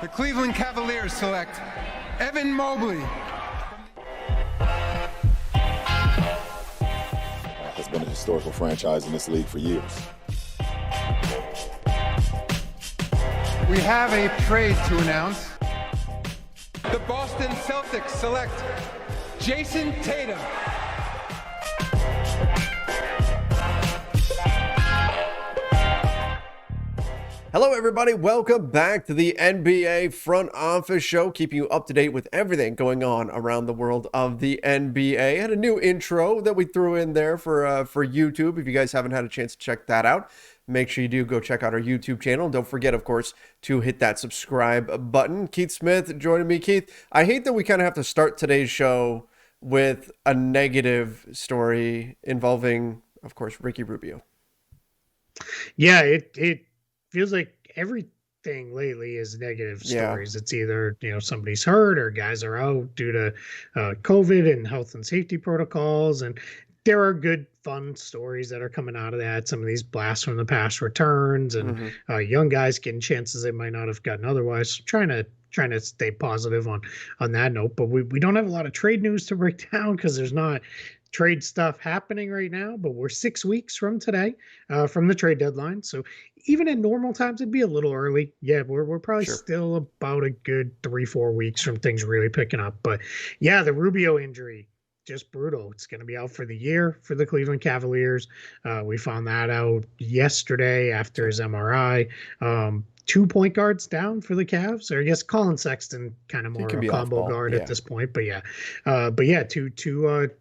The Cleveland Cavaliers select Evan Mobley. Has been a historical franchise in this league for years. We have a trade to announce. The Boston Celtics select Jason Tatum. Hello, everybody. Welcome back to the NBA Front Office Show, keeping you up to date with everything going on around the world of the NBA. Had a new intro that we threw in there for YouTube. If you guys haven't had a chance to check that out, make sure you do go check out our YouTube channel. Don't forget, of course, to hit that subscribe button. Keith Smith joining me. Keith, I hate that we kind of have to start today's show with a negative story involving, of course, Ricky Rubio. Yeah, it feels like everything lately is negative stories. It's either, somebody's hurt or guys are out due to COVID and health and safety protocols. And there are good, fun stories that are coming out of that. Some of these blast from the past returns and young guys getting chances they might not have gotten otherwise. So trying to stay positive on that note. But we don't have a lot of trade news to break down because there's not trade stuff happening right now, but we're 6 weeks from today, from the trade deadline. So even in normal times, it'd be a little early. Yeah, we're probably still about a good 3-4 weeks from things really picking up. But yeah, the Rubio injury, just brutal. It's going to be out for the year for the Cleveland Cavaliers. We found that out yesterday after his MRI. 2 point guards down for the Cavs, or I guess Colin Sexton kind of more of a combo guard at this point. But yeah, two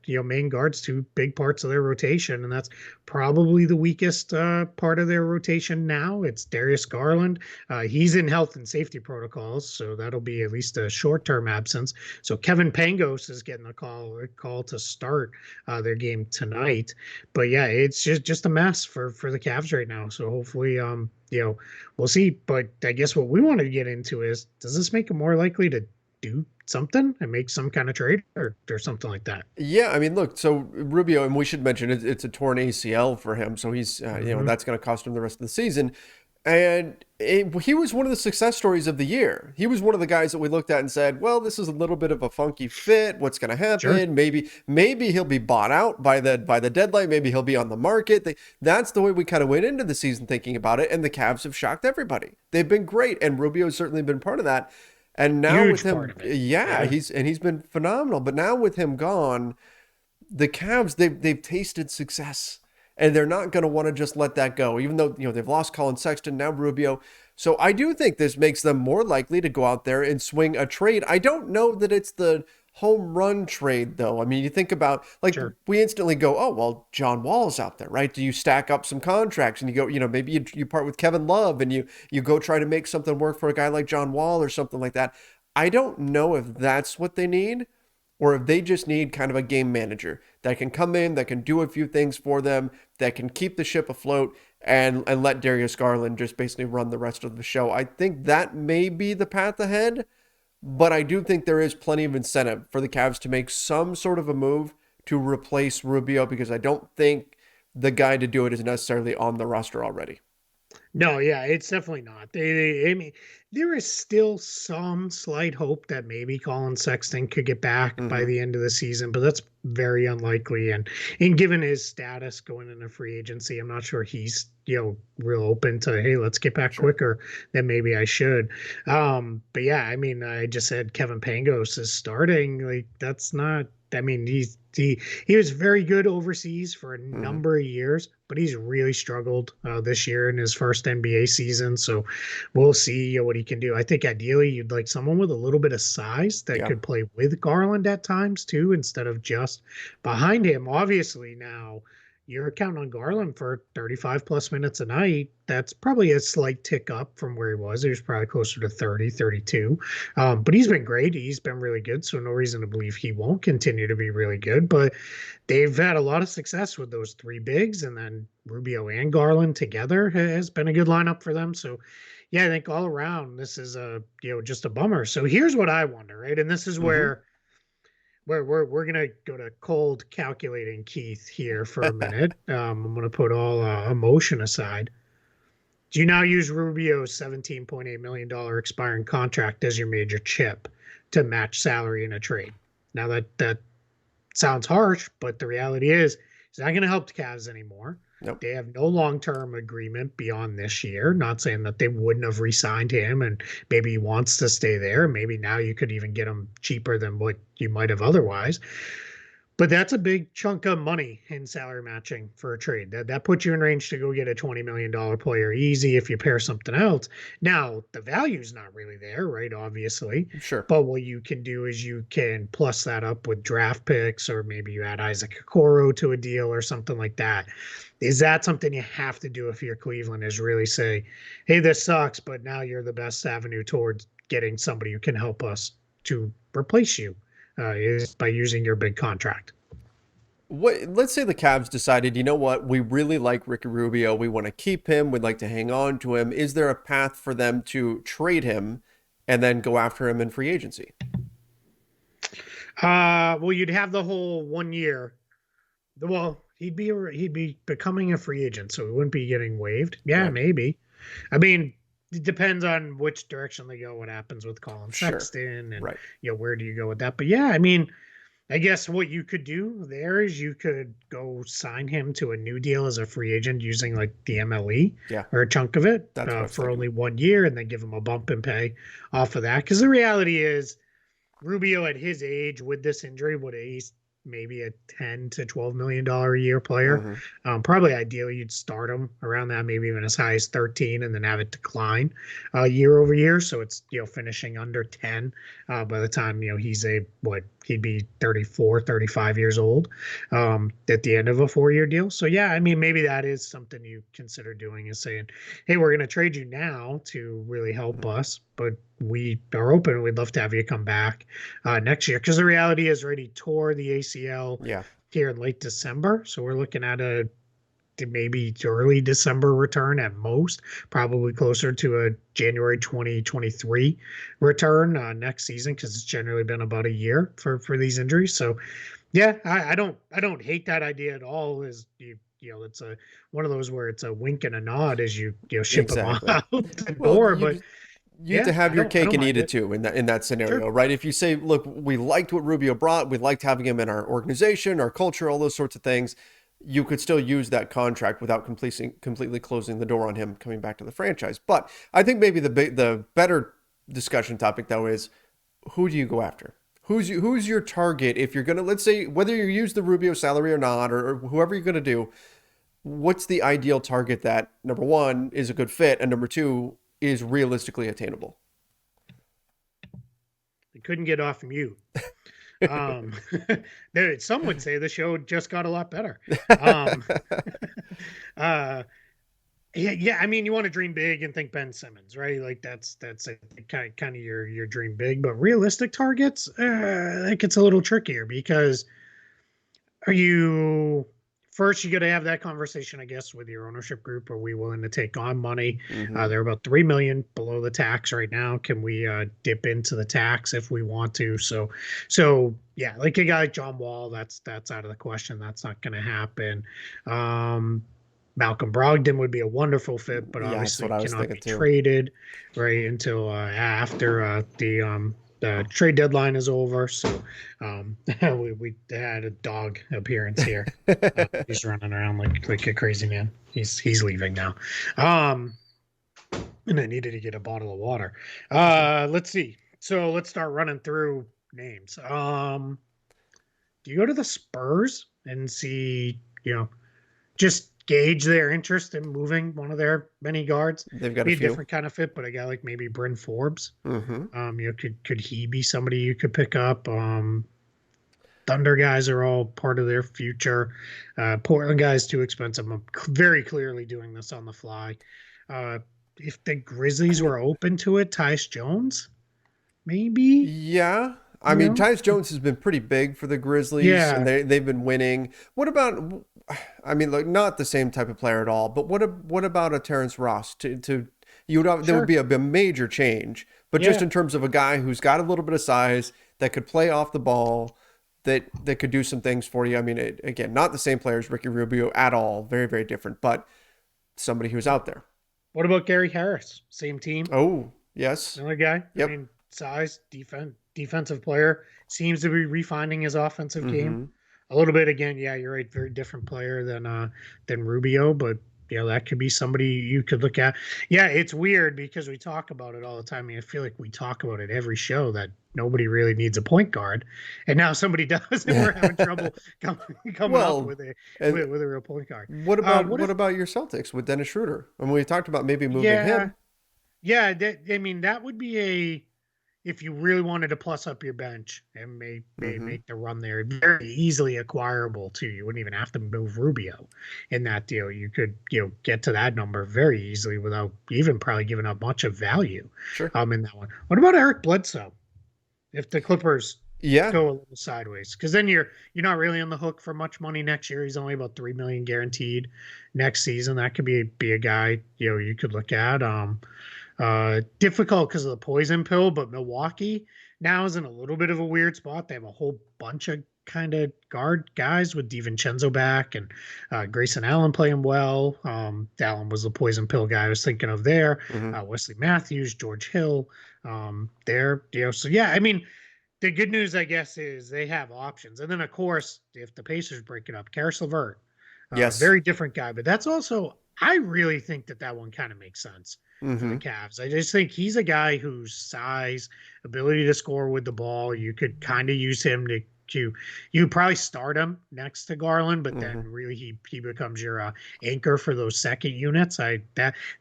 main guards, two big parts of their rotation, and that's probably the weakest part of their rotation now. It's Darius Garland. He's in health and safety protocols, so that'll be at least a short-term absence. So Kevin Pangos is getting a call to start their game tonight. But yeah, it's just a mess for the Cavs right now. So hopefully, we'll see. But I guess what we wanted to get into is, does this make it more likely to do something and make some kind of trade or something like that? Yeah, I mean, look, so Rubio, and we should mention it's a torn ACL for him, so he's that's going to cost him the rest of the season. And he was one of the success stories of the year. He was one of the guys that we looked at and said, well, this is a little bit of a funky fit. What's going to happen? Sure. Maybe he'll be bought out by the deadline. Maybe he'll be on the market. That's the way we kind of went into the season thinking about it. And the Cavs have shocked everybody. They've been great. And Rubio's certainly been part of that. And now with him, he's been phenomenal. But now with him gone, the Cavs, they've tasted success. And they're not going to want to just let that go, even though, they've lost Colin Sexton, now Rubio. So I do think this makes them more likely to go out there and swing a trade. I don't know that it's the home run trade, though. I mean, you think about, we instantly go, oh, well, John Wall's out there, right? Do you stack up some contracts and you go, maybe you part with Kevin Love and you go try to make something work for a guy like John Wall or something like that. I don't know if that's what they need, or if they just need kind of a game manager that can come in, that can do a few things for them, that can keep the ship afloat and let Darius Garland just basically run the rest of the show. I think that may be the path ahead, but I do think there is plenty of incentive for the Cavs to make some sort of a move to replace Rubio, because I don't think the guy to do it is necessarily on the roster already. No, yeah, it's definitely not. I mean, there is still some slight hope that maybe Colin Sexton could get back by the end of the season, but that's very unlikely. And given his status going into free agency, I'm not sure he's real open to, hey, let's get back quicker than maybe I should. But yeah, I mean, I just said Kevin Pangos is starting. Like, that's not. I mean, he was very good overseas for a number of years, but he's really struggled this year in his first NBA season. So we'll see what he can do. I think ideally you'd like someone with a little bit of size that could play with Garland at times too, instead of just behind him. Obviously now you're counting on Garland for 35 plus minutes a night. That's probably a slight tick up from where he was. He was probably closer to 30, 32. But he's been great. He's been really good. So no reason to believe he won't continue to be really good. But they've had a lot of success with those three bigs. And then Rubio and Garland together has been a good lineup for them. So yeah, I think all around this is just a bummer. So here's what I wonder, right? And this is where we're gonna go to cold calculating Keith here for a minute. I'm gonna put all emotion aside. Do you now use Rubio's $17.8 million expiring contract as your major chip to match salary in a trade? Now that sounds harsh, but the reality is it's not going to help the Cavs anymore. Nope. They have no long-term agreement beyond this year. Not saying that they wouldn't have re-signed him and maybe he wants to stay there. Maybe now you could even get him cheaper than what you might have otherwise. But that's a big chunk of money in salary matching for a trade. That puts you in range to go get a $20 million player easy if you pair something else. Now, the value's not really there, right? Obviously. Sure. But what you can do is you can plus that up with draft picks, or maybe you add Isaac Okoro to a deal or something like that. Is that something you have to do if you're Cleveland, is really say, hey, this sucks, but now you're the best avenue towards getting somebody who can help us to replace you? Is by using your big contract. Let's say the Cavs decided, you know what, we really like Ricky Rubio. We want to keep him. We'd like to hang on to him. Is there a path for them to trade him and then go after him in free agency? Well, you'd have the whole 1 year. Well, he'd be becoming a free agent, so he wouldn't be getting waived. Yeah, right. Maybe. I mean, it depends on which direction they go, what happens with Colin Sexton, and right. Where do you go with that? But yeah, I mean, I guess what you could do there is you could go sign him to a new deal as a free agent using like the MLE or a chunk of it for only 1 year, and then give him a bump in pay off of that. Because the reality is, Rubio at his age with this injury would he's maybe a $10 to $12 million a year player. Mm-hmm. Probably ideally you'd start him around that, maybe even as high as 13, and then have it decline year over year. So it's, finishing under 10 by the time, he's he'd be 34, 35 years old at the end of a 4-year deal. So yeah, I mean, maybe that is something you consider doing, is saying, hey, we're going to trade you now to really help us, but we are open. We'd love to have you come back next year. Because the reality is, he tore the ACL here in late December. So we're looking at a maybe early December return at most, probably closer to a January 2023 return next season, because it's generally been about a year for these injuries. So yeah, I don't hate that idea at all. Is it's one of those where it's a wink and a nod as you ship them out the door, but. You have to have your cake and eat it too in that scenario, right? If you say, look, we liked what Rubio brought, we liked having him in our organization, our culture, all those sorts of things, you could still use that contract without completely closing the door on him coming back to the franchise. But I think maybe the better discussion topic, though, is who do you go after? Who's your target? If you're going to, let's say, whether you use the Rubio salary or not, or whoever you're going to do, what's the ideal target that, number one, is a good fit, and number two, is realistically attainable? We couldn't get off mute. Some would say the show just got a lot better. Yeah. I mean, you want to dream big and think Ben Simmons, right? Like that's kind of your dream big, but realistic targets, it gets a little trickier, because first, you got to have that conversation, I guess, with your ownership group. Are we willing to take on money? Mm-hmm. They're about $3 million below the tax right now. Can we dip into the tax if we want to? So yeah, like a guy like John Wall, that's out of the question. That's not going to happen. Malcolm Brogdon would be a wonderful fit, but obviously cannot be traded right until after the trade deadline is over. So we had a dog appearance here. He's running around like a crazy man. He's leaving now. And I needed to get a bottle of water. Let's see. So let's start running through names. Do you go to the Spurs and see, just gauge their interest in moving one of their many guards? They've got a few. Different kind of fit, but a guy like maybe Bryn Forbes. Mm-hmm. Could he be somebody you could pick up? Thunder guys are all part of their future. Portland guys too expensive. I'm very clearly doing this on the fly. If the Grizzlies were open to it, Tyus Jones, maybe. Yeah. I mean, Tyus Jones has been pretty big for the Grizzlies, and they've been winning. What about, I mean, like, not the same type of player at all, but what about a Terrence Ross? There would be a major change, but just in terms of a guy who's got a little bit of size, that could play off the ball, that could do some things for you. I mean, again, not the same player as Ricky Rubio at all, very, very different, but somebody who's out there. What about Gary Harris? Same team, Oh, yes. another guy. I Yep. mean, size, defensive player, seems to be refining his offensive game Mm-hmm. a little bit. Again, yeah, you're right. Very different player than Rubio, but that could be somebody you could look at. Yeah, it's weird because we talk about it all the time. I mean, I feel like we talk about it every show that nobody really needs a point guard, and now somebody does, and we're having trouble coming up Well, with a and with a real point guard. what about What what if? about your Celtics with Dennis Schroeder? I mean, we talked about maybe moving Yeah, him. yeah. I mean, that would be a if you really wanted to plus up your bench and Mm-hmm. make the run there, very easily acquirable too. You wouldn't even have to move Rubio in that deal. You could get to that number very easily without even probably giving up much of value Sure. in that one. What about Eric Bledsoe? If the Clippers Yeah. go a little sideways, because then you're not really on the hook for much money next year. He's only about 3 million guaranteed next season. That could be a guy you could look at. Difficult because of the poison pill, but Milwaukee now is in a little bit of a weird spot. They have a whole bunch of kind of guard guys with DiVincenzo back and Grayson Allen playing well. Allen was the poison pill guy I was thinking of there. Mm-hmm. Wesley Matthews, George Hill, there. So yeah, I mean, the good news, I guess, is they have options. And then, of course, if the Pacers break it up, Karis LeVert, Yes. very different guy. But that's also, I really think that one kind of makes sense for the Mm-hmm. Cavs. I just think he's a guy whose size, ability to score with the ball, you could kind of use him to you probably start him next to Garland, but Mm-hmm. then really he becomes your anchor for those second units.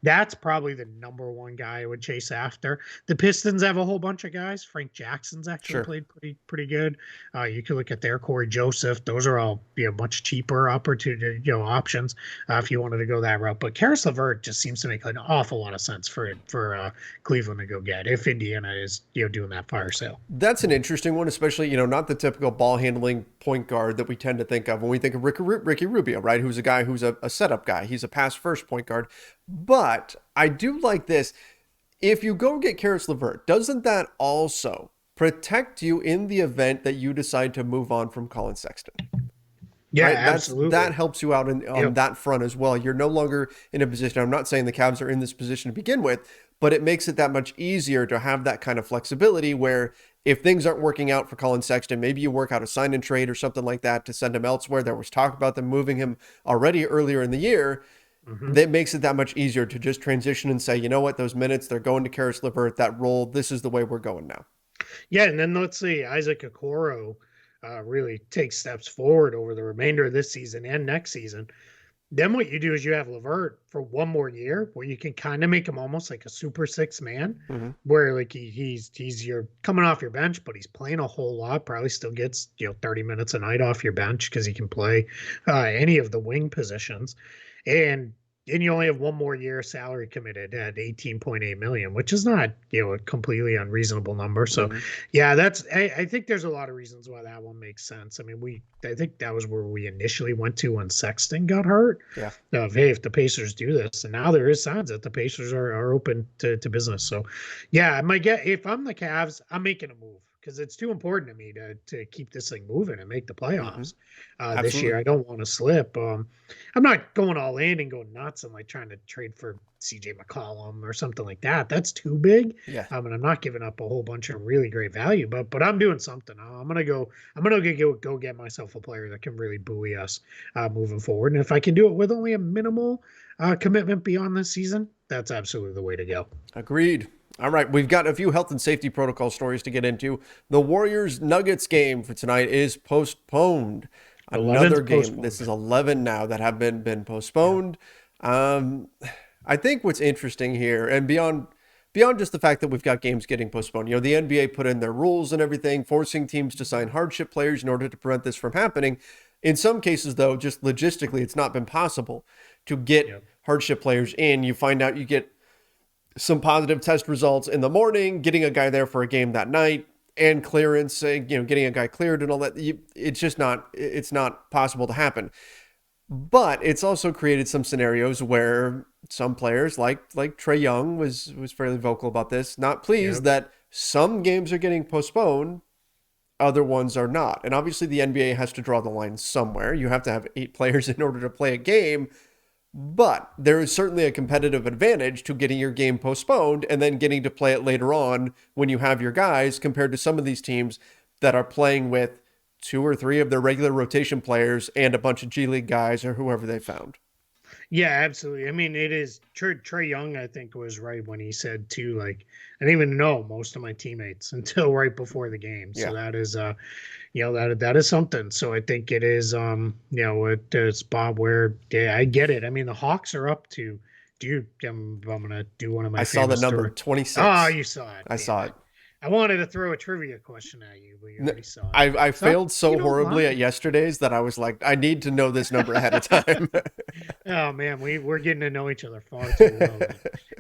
That's probably the number one guy I would chase after. The Pistons have a whole bunch of guys. Frank Jackson's actually Sure. played pretty good. You can look at their Corey Joseph. Those are all much cheaper opportunity options if you wanted to go that route. But Karis LeVert just seems to make an awful lot of sense for Cleveland to go get if Indiana is doing that fire sale. That's an interesting one, especially, not the typical ball handling point guard that we tend to think of when we think of Ricky Rubio, right? Who's a guy who's a setup guy. He's a pass first point guard. But I do like this. If you go get Karis LeVert, doesn't that also protect you in the event that you decide to move on from Colin Sexton? Yeah, Right, absolutely. that helps you out on Yep. that front as well. You're no longer in a position. I'm not saying the Cavs are in this position to begin with, but it makes it that much easier to have that kind of flexibility where if things aren't working out for Colin Sexton, maybe you work out a sign and trade or something like that to send him elsewhere. There was talk about them moving him already earlier in the year. Hmm. That makes it that much easier to just transition and say, you know what, those minutes, they're going to Karis LeVert, that role, this is the way we're going now. Yeah, and then let's see, Isaac Okoro really takes steps forward over the remainder of this season and next season. Then what you do is you have Levert for one more year where you can kind of make him almost like a super six man, Mm-hmm. where like he's you're coming off your bench, but he's playing a whole lot. Probably still gets 30 minutes a night off your bench because he can play any of the wing positions, and you only have one more year salary committed at 18.8 million, which is not a completely unreasonable number. So Mm-hmm. yeah, I think there's a lot of reasons why that one makes sense. I mean, I think that was where we initially went to when Sexton got hurt. Yeah. Of hey, if the Pacers do this, and now there is signs that the Pacers are open to business. So yeah, I might get if I'm the Cavs, I'm making a move because it's too important to me to keep this thing moving and make the playoffs this year. Absolutely. I don't want to slip. I'm not going all in and going nuts and like trying to trade for CJ McCollum or something like that. That's too big. Yeah. And I'm not giving up a whole bunch of really great value, but I'm doing something. I'm gonna go get myself a player that can really buoy us moving forward. And if I can do it with only a minimal commitment beyond this season, that's absolutely the way to go. Agreed. All right, we've got a few health and safety protocol stories to get into. The Warriors Nuggets game for tonight is postponed. Another 11th game. postponed. This is 11 now that have been postponed. I think what's interesting here, and beyond just the fact that we've got games getting postponed, the NBA put in their rules and everything, forcing teams to sign hardship players in order to prevent this from happening. In some cases, though, just logistically, it's not been possible to get hardship players in. You find out you get some positive test results in the morning, getting a guy there for a game that night, and clearance, getting a guy cleared and all that. It's not possible to happen. But it's also created some scenarios where some players, like Trae Young, was fairly vocal about this, not pleased that some games are getting postponed, other ones are not. And obviously the NBA has to draw the line somewhere. You have to have 8 players in order to play a game. But there is certainly a competitive advantage to getting your game postponed and then getting to play it later on when you have your guys, compared to some of these teams that are playing with 2 or 3 of their regular rotation players and a bunch of G League guys or whoever they found. Yeah, absolutely. I mean, it is Trey Young, I think, was right when he said too, like, I didn't even know most of my teammates until right before the game. So that is that is something. So I think it is it's Bob Ware. Yeah, I get it. I mean, the Hawks are up to I'm gonna do one of my I saw the number 26. Oh, you saw it. I saw it. I wanted to throw a trivia question at you, but you already saw it. I failed so horribly at yesterday's that I was like, I need to know this number ahead of time. Oh man, we're getting to know each other far too well.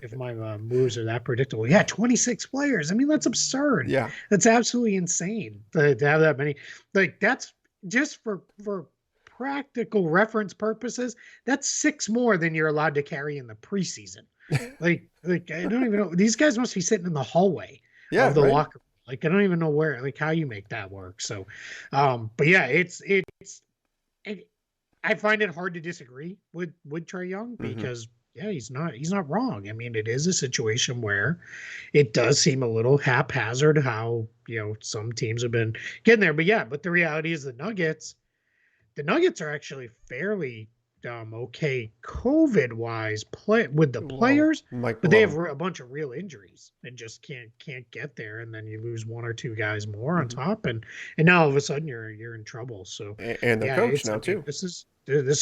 If my moves are that predictable, yeah, 26 players. I mean, that's absurd. Yeah, that's absolutely insane to have that many. Like that's just for practical reference purposes. That's 6 more than you're allowed to carry in the preseason. like I don't even know. These guys must be sitting in the hallway of the locker room. Like I don't even know where, like how you make that work. So, but yeah, I find it hard to disagree with Trey Young because he's not wrong. I mean, it is a situation where it does seem a little haphazard how some teams have been getting there. But the reality is the Nuggets are actually fairly okay COVID wise with the players, but they have a bunch of real injuries and just can't get there, and then you lose 1 or 2 guys more on top, and now all of a sudden you're in trouble. So and the coach now too. This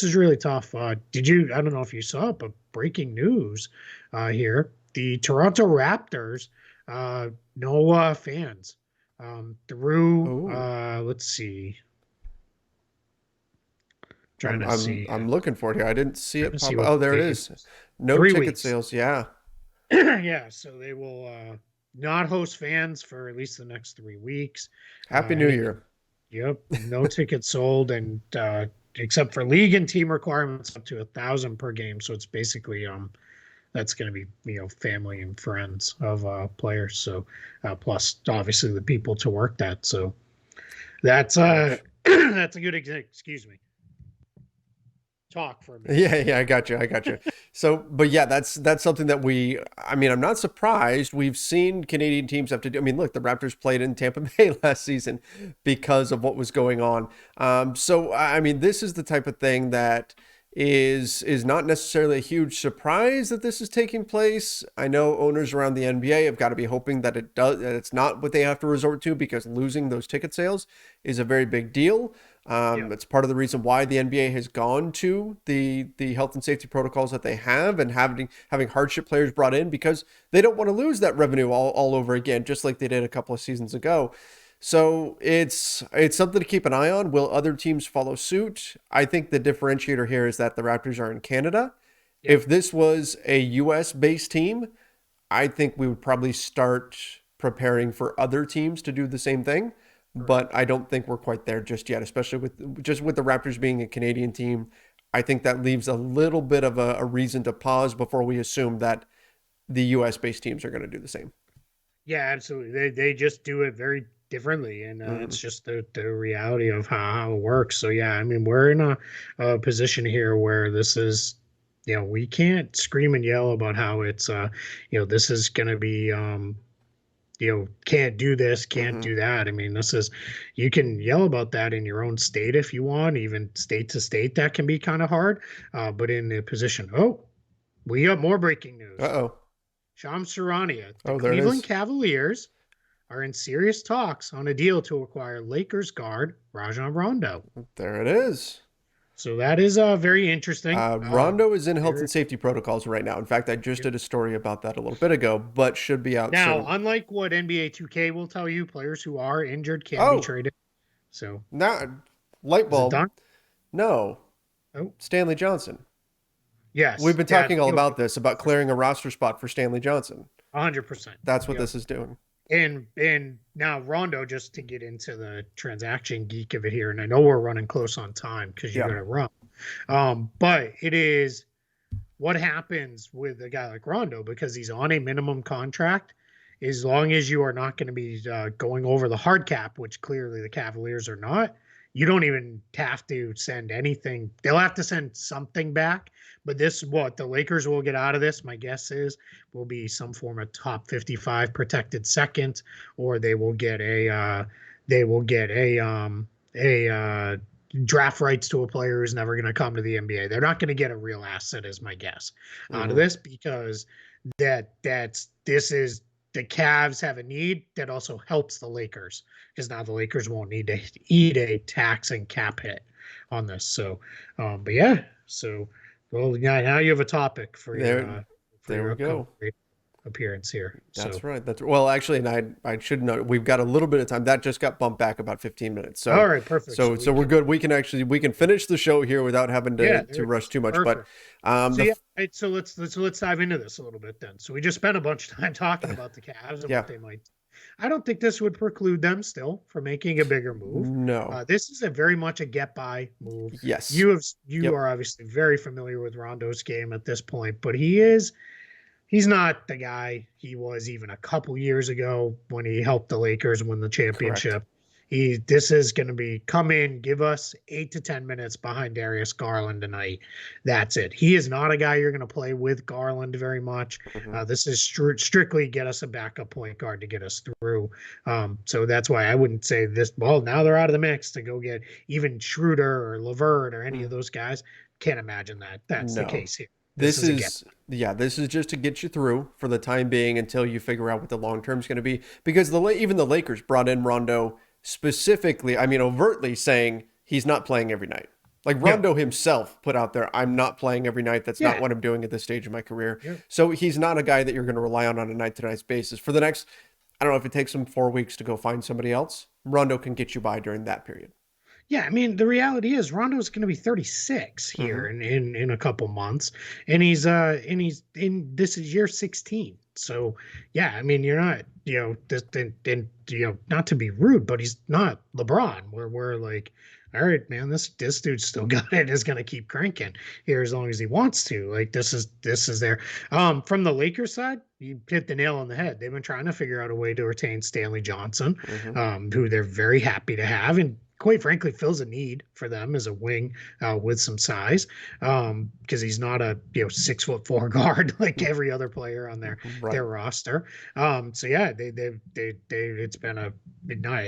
is really tough. I don't know if you saw it, but breaking news here: the Toronto Raptors, no fans through. Let's see. I'm looking for it here. I didn't see it pop up. Oh, there it is. No ticket sales. Yeah. Yeah. So they will not host fans for at least the next 3 weeks. Happy New Year. Yep. No tickets sold, and except for league and team requirements, up to 1,000 per game. So it's basically that's going to be family and friends of players. So plus obviously the people to work that. So that's that's a good excuse me. Talk for a minute. Yeah, I got you. So, but yeah, that's something that I'm not surprised. We've seen Canadian teams have to do. I mean, look, the Raptors played in Tampa Bay last season because of what was going on. So, I mean, this is the type of thing that is not necessarily a huge surprise that this is taking place. I know owners around the NBA have got to be hoping that it's not what they have to resort to, because losing those ticket sales is a very big deal. It's part of the reason why the NBA has gone to the health and safety protocols that they have, and having hardship players brought in, because they don't want to lose that revenue all over again, just like they did a couple of seasons ago. So it's something to keep an eye on. Will other teams follow suit? I think the differentiator here is that the Raptors are in Canada. Yeah. If this was a US based team, I think we would probably start preparing for other teams to do the same thing. But I don't think we're quite there just yet, especially with the Raptors being a Canadian team. I think that leaves a little bit of a reason to pause before we assume that the US-based teams are going to do the same. Yeah, absolutely. They just do it very differently, and it's just the reality of how it works. So yeah, I mean, we're in a position here where this is, we can't scream and yell about how it's this is going to be can't do this, can't do that. I mean, you can yell about that in your own state if you want, even state to state, that can be kind of hard. But in the position, we got more breaking news. Shams Charania, the Cleveland Cavaliers are in serious talks on a deal to acquire Lakers guard Rajon Rondo. There it is. So that is very interesting. Rondo is in health and safety protocols right now. In fact, I just did a story about that a little bit ago, but should be out now. soon. Unlike what NBA 2K will tell you, players who are injured can be traded. So now, light bulb. No. Stanley Johnson. Yes. We've been talking all about this, about clearing a roster spot for Stanley Johnson. 100%. That's what this is doing. And now Rondo, just to get into the transaction geek of it here, and I know we're running close on time because you're going to run. But it is what happens with a guy like Rondo, because he's on a minimum contract. As long as you are not going to be going over the hard cap, which clearly the Cavaliers are not, you don't even have to send anything. They'll have to send something back, but what the Lakers will get out of this, my guess is, will be some form of top 55 protected second, or they will get a draft rights to a player who's never going to come to the NBA. They're not going to get a real asset, is my guess, out of this, because this is the Cavs have a need that also helps the Lakers, because now the Lakers won't need to eat a tax and cap hit on this. So, but yeah, so well, yeah, now you have a topic for your there we go. Appearance here. That's right. Well, actually, and I should note, we've got a little bit of time. That just got bumped back about 15 minutes. So all right, perfect. So we're good. We can finish the show here without having to rush too much. Perfect. But so let's dive into this a little bit then. So we just spent a bunch of time talking about the Cavs and what they might do. I don't think this would preclude them still from making a bigger move. No. This is very much a get by move. Yes. You are obviously very familiar with Rondo's game at this point, but he's not the guy he was even a couple years ago when he helped the Lakers win the championship. Correct. This is going to be come in, give us 8 to 10 minutes behind Darius Garland tonight. That's it. He is not a guy you're going to play with Garland very much. This is strictly get us a backup point guard to get us through. So that's why I wouldn't say this. Well, now they're out of the mix to go get even Schroeder or LeVert or any of those guys. Can't imagine that's the case here. This is just to get you through for the time being until you figure out what the long term is going to be. Because even the Lakers brought in Rondo specifically, overtly saying he's not playing every night. Like Rondo himself put out there, I'm not playing every night. That's not what I'm doing at this stage of my career. Yeah. So he's not a guy that you're going to rely on a night-to-night basis. For the next, I don't know if it takes him 4 weeks to go find somebody else, Rondo can get you by during that period. Yeah, the reality is Rondo's going to be 36 here in a couple months, and he's in this is year 16. So yeah, you're not not to be rude, but he's not LeBron where we're like, all right, man, this dude's still got it, is going to keep cranking here as long as he wants to. Like this is there. From the Lakers side, you hit the nail on the head. They've been trying to figure out a way to retain Stanley Johnson, who they're very happy to have, and quite frankly fills a need for them as a wing with some size, because he's not a 6'4" guard like every other player on their roster. So yeah, they it's been I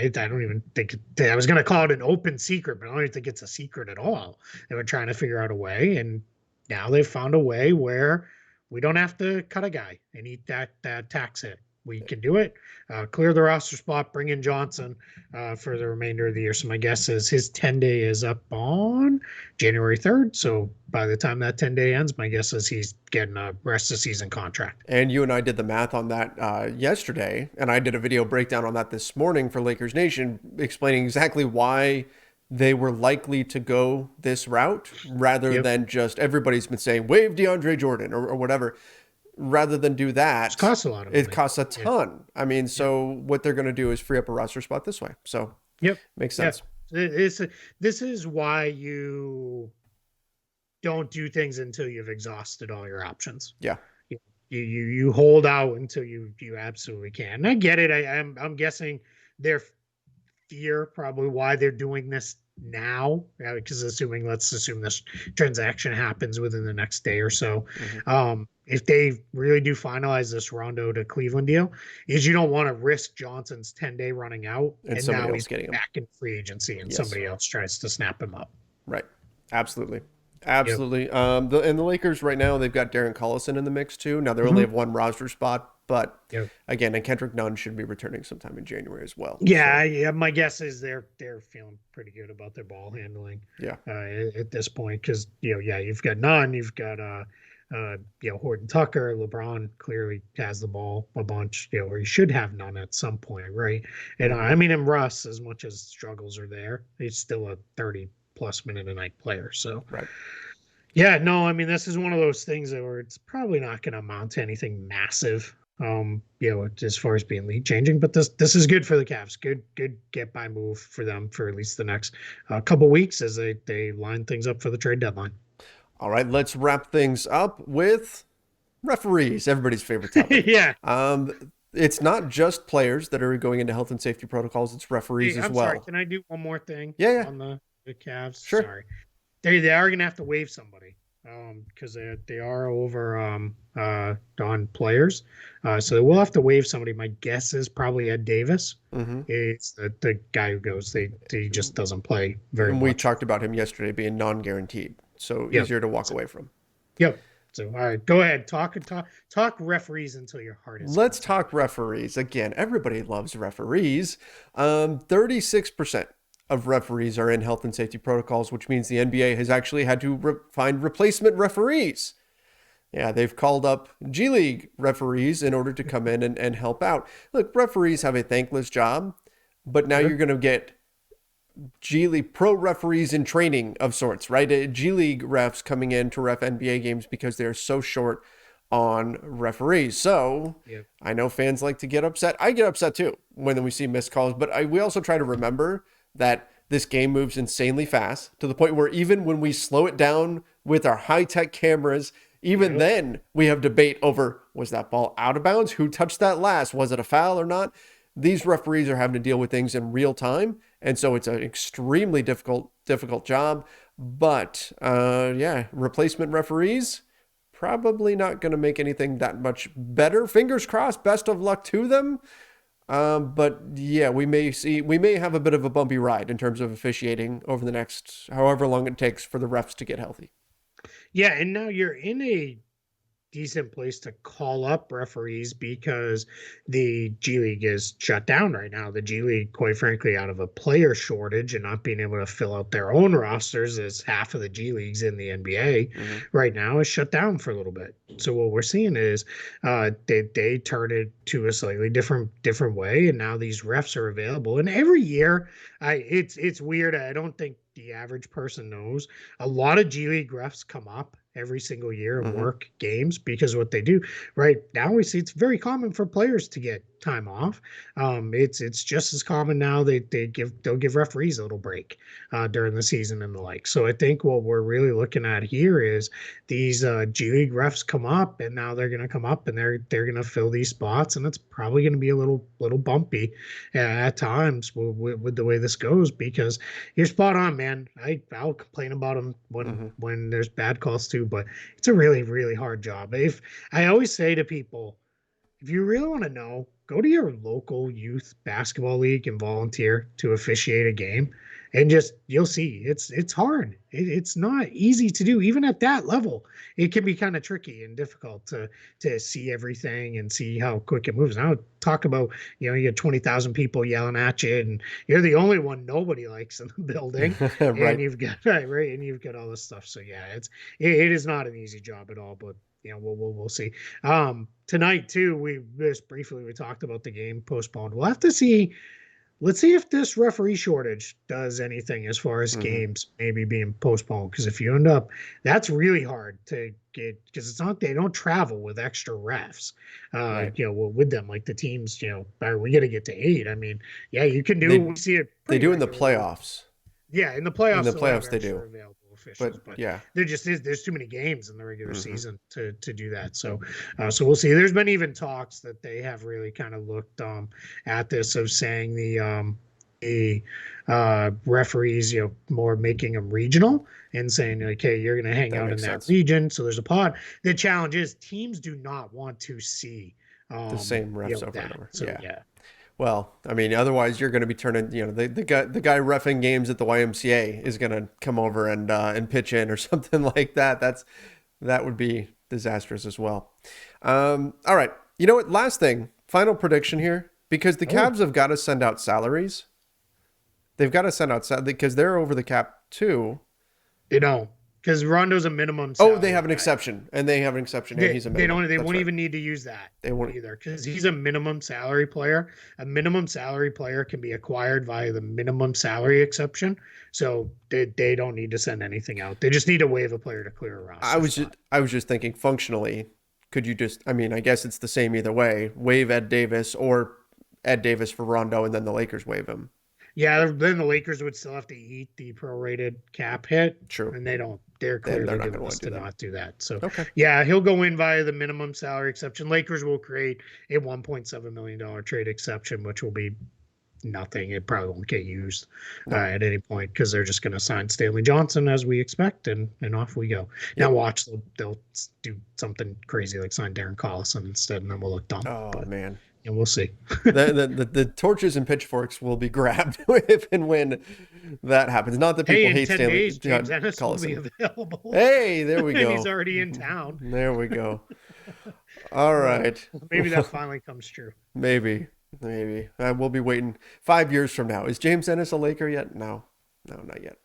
don't even think I was going to call it an open secret, but I don't even think it's a secret at all. They were trying to figure out a way, and now they've found a way where we don't have to cut a guy and eat that tax hit. We can do it, clear the roster spot, bring in Johnson for the remainder of the year. So my guess is his 10-day is up on January 3rd. So by the time that 10-day ends, my guess is he's getting a rest of season contract. And you and I did the math on that yesterday, and I did a video breakdown on that this morning for Lakers Nation, explaining exactly why they were likely to go this route rather than just everybody's been saying, waive DeAndre Jordan or whatever. Rather than do that, it costs a lot of money. It costs a ton. So what they're going to do is free up a roster spot this way. So makes sense. This is why you don't do things until you've exhausted all your options. Yeah. You hold out until you absolutely can. And I get it. I'm guessing their fear probably why they're doing this now, because let's assume this transaction happens within the next day or so. If they really do finalize this Rondo to Cleveland deal, is you don't want to risk Johnson's 10-day running out and now he's getting back in free agency and somebody else tries to snap him up. Right. Absolutely. And the Lakers right now, they've got Darren Collison in the mix too. Now they only have one roster spot, but again, and Kendrick Nunn should be returning sometime in January as well. Yeah, my guess is they're feeling pretty good about their ball handling. At this point, because you've got Nunn, you've got Horton Tucker, LeBron clearly has the ball a bunch, or he should have none at some point, right? And and Russ, as much as struggles are there, he's still a 30+ minute a night player. So this is one of those things where it's probably not going to amount to anything massive, as far as being league changing. But this is good for the Cavs. Good get by move for them for at least the next couple weeks as they line things up for the trade deadline. All right, let's wrap things up with referees, everybody's favorite topic. It's not just players that are going into health and safety protocols. It's referees Hey, as I'm well. sorry. Can I do one more thing? Yeah, yeah. On the Cavs. Sure. Sorry, they are gonna have to waive somebody because they are over on players, so they will have to waive somebody. My guess is probably Ed Davis. Mm-hmm. It's the guy who goes. He just doesn't play very And we much. talked about him yesterday being non-guaranteed, so Yep. easier to walk away from. Yep. So all right, go ahead. Talk referees until your heart is. Let's talk referees again. Everybody loves referees. 36% of referees are in health and safety protocols, which means the NBA has actually had to find replacement referees. Yeah, they've called up G League referees in order to come in and help out. Look, referees have a thankless job, but now you're going to get G League pro referees in training of sorts, right? G League refs coming in to ref NBA games because they're so short on referees. So I know fans like to get upset. I get upset too when we see missed calls, but we also try to remember that this game moves insanely fast to the point where even when we slow it down with our high-tech cameras, even then we have debate over, was that ball out of bounds? Who touched that last? Was it a foul or not? These referees are having to deal with things in real time. And so it's an extremely difficult job. But replacement referees, probably not going to make anything that much better. Fingers crossed, best of luck to them. But yeah, we may have a bit of a bumpy ride in terms of officiating over the next however long it takes for the refs to get healthy. Yeah, and now you're in a decent place to call up referees because the G League is shut down right now. The G League, quite frankly, out of a player shortage and not being able to fill out their own rosters, as half of the G Leagues in the NBA right now, is shut down for a little bit. So what we're seeing is they turn it to a slightly different way, and now these refs are available. And every year, it's weird. I don't think the average person knows. A lot of G League refs come up every single year and work games because what they do right now, we see it's very common for players to get time off. It's just as common now. They'll give referees a little break during the season and the like. So I think what we're really looking at here is these G League refs come up, and now they're going to come up and they're going to fill these spots, and it's probably going to be a little bumpy at times with the way this goes, because you're spot on, man. I'll complain about them when there's bad calls too, but it's a really, really hard job. I always say to people, if you really want to know, go to your local youth basketball league and volunteer to officiate a game, and you'll see it's hard. It's not easy to do, even at that level. It can be kind of tricky and difficult to see everything and see how quick it moves. Now talk about, you get 20,000 people yelling at you, and you're the only one nobody likes in the building, Right. and you've got and you've got all this stuff. So yeah, it is not an easy job at all, but we'll see. Tonight too, we just briefly we talked about the game postponed. We'll have to see. Let's see if this referee shortage does anything as far as games maybe being postponed. Because if you end up, that's really hard to get, because it's not, they don't travel with extra refs, with them, like the teams, we got to get to 8. I mean, yeah, you can do, we see it. They do in the playoffs. Yeah, in the playoffs. In the playoffs, they do. Available officials, but yeah, there's too many games in the regular season to do that. So we'll see. There's been even talks that they have really kind of looked at this, of saying the referees, more making them regional and saying, like, hey, you're going to hang out in that region. So there's a pod. The challenge is teams do not want to see the same refs over and over. So, yeah. Well, I mean, otherwise you're going to be turning, the guy reffing games at the YMCA is going to come over and pitch in or something like that. That would be disastrous as well. All right. You know what? Last thing, final prediction here, because the Cavs have got to send out salaries. They've got to send out because they're over the cap too. Because Rondo's a minimum salary. They have an exception, and they have an exception. He's a minimum. They won't even need to use that. They won't either, because he's a minimum salary player. A minimum salary player can be acquired via the minimum salary exception. So they don't need to send anything out. They just need to waive a player to clear a roster. I was just thinking functionally, could you just? I mean, I guess it's the same either way. Waive Ed Davis, or Ed Davis for Rondo, and then the Lakers waive him. Yeah, then the Lakers would still have to eat the prorated cap hit. True. And they don't. They're clearly not giving gonna us want to to do that. not do that. So, Okay. yeah, he'll go in via the minimum salary exception. Lakers will create a $1.7 million trade exception, which will be nothing. It probably won't get used at any point because they're just going to sign Stanley Johnson as we expect, and off we go. Now watch, they'll do something crazy like sign Darren Collison instead, and then we'll look dumb. Oh, man. And we'll see. the torches and pitchforks will be grabbed if and when that happens. Not that people in hate 10 Stanley days, James Ennis will be Collison. available. Hey, there we And go. he's already in town. There we go. All right. Maybe that finally comes true. Maybe. We'll be waiting 5 years from now. Is James Ennis a Laker yet? No, not yet.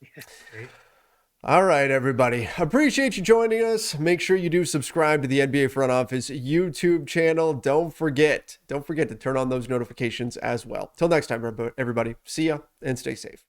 Right? All right, everybody. Appreciate you joining us. Make sure you do subscribe to the NBA Front Office YouTube channel. Don't forget to turn on those notifications as well. Till next time, everybody. See ya and stay safe.